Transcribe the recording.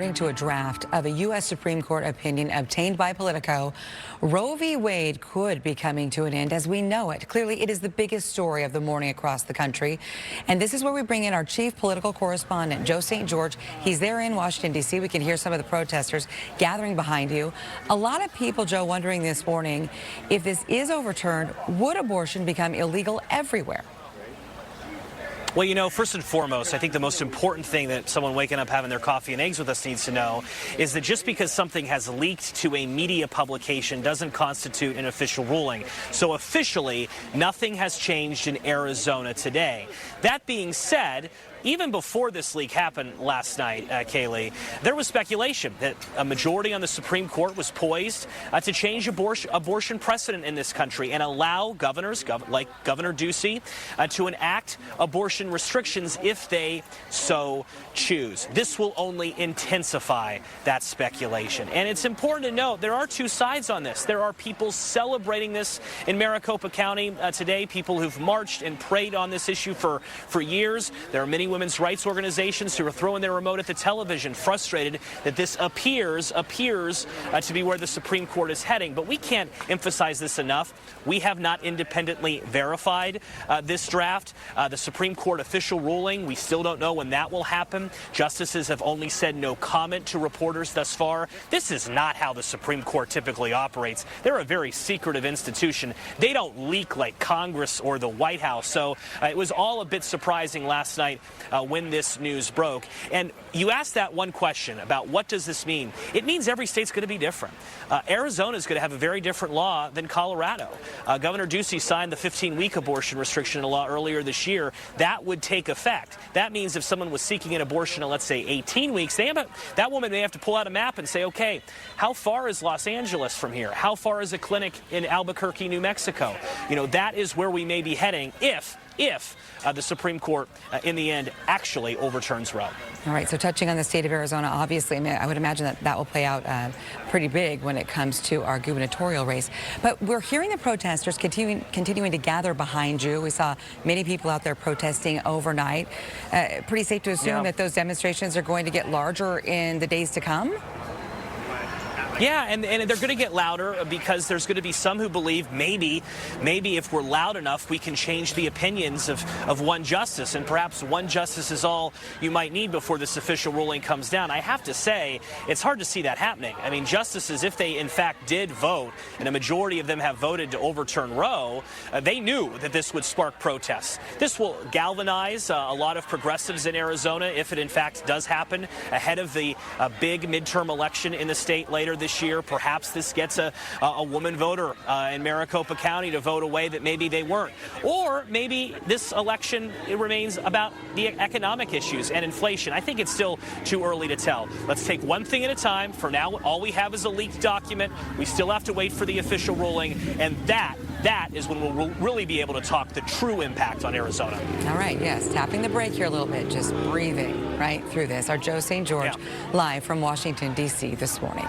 According to a draft of a U.S. Supreme Court opinion obtained by Politico, Roe v. Wade could be coming to an end as we know it. Clearly, it is the biggest story of the morning across the country. And this is where we bring in our chief political correspondent, Joe St. George. He's there in Washington, D.C. We can hear some of the protesters gathering behind you. A lot of people, Joe, wondering this morning, if this is overturned, would abortion become illegal everywhere? Well, you know, first and foremost, I think the most important thing that someone waking up having their coffee and eggs with us needs to know is that just because something has leaked to a media publication doesn't constitute an official ruling. So officially, nothing has changed in Arizona today. That being said, even before this leak happened last night, Kelley, there was speculation that a majority on the Supreme Court was poised to change abortion precedent in this country and allow governors, like Governor Ducey, to enact abortion restrictions if they so choose. This will only intensify that speculation. And it's important to note there are two sides on this. There are people celebrating this in Maricopa County today, people who've marched and prayed on this issue for years. There are many women's rights organizations who are throwing their remote at the television, frustrated that this appears to be where the Supreme Court is heading. But we can't emphasize this enough. We have not independently verified this draft. The Supreme Court official ruling, we still don't know when that will happen. Justices have only said no comment to reporters thus far. This is not how the Supreme Court typically operates. They're a very secretive institution. They don't leak like Congress or the White House. So it was all a bit surprising last night when this news broke. And you asked that one question about what does this mean? It means every state's going to be different. Arizona is going to have a very different law than Colorado. Governor Ducey signed the 15-week abortion restriction law earlier this year. That would take effect. That means if someone was seeking an abortion at, let's say, 18 weeks, that woman may have to pull out a map and say, okay, how far is Los Angeles from here? How far is a clinic in Albuquerque, New Mexico? You know, that is where we may be heading if the Supreme Court, in the end, actually overturns Roe. All right, so touching on the state of Arizona, obviously, I would imagine that will play out pretty big when it comes to our gubernatorial race. But we're hearing the protesters continuing to gather behind you. We saw many people out there protesting overnight. Pretty safe to assume that those demonstrations are going to get larger in the days to come? Yeah, and they're going to get louder because there's going to be some who believe maybe if we're loud enough, we can change the opinions of one justice, and perhaps one justice is all you might need before this official ruling comes down. I have to say, it's hard to see that happening. I mean, justices, if they in fact did vote, and a majority of them have voted to overturn Roe, they knew that this would spark protests. This will galvanize a lot of progressives in Arizona if it in fact does happen ahead of the big midterm election in the state later this year. Perhaps this gets a woman voter in Maricopa County to vote a way that maybe they weren't. Or maybe this election, it remains about the economic issues and inflation. I think it's still too early to tell. Let's take one thing at a time. For now, all we have is a leaked document. We still have to wait for the official ruling, and that is when we'll really be able to talk the true impact on Arizona. All right, yes, tapping the brake here a little bit, just breathing right through this. Our Joe St. George live from Washington, D.C. this morning.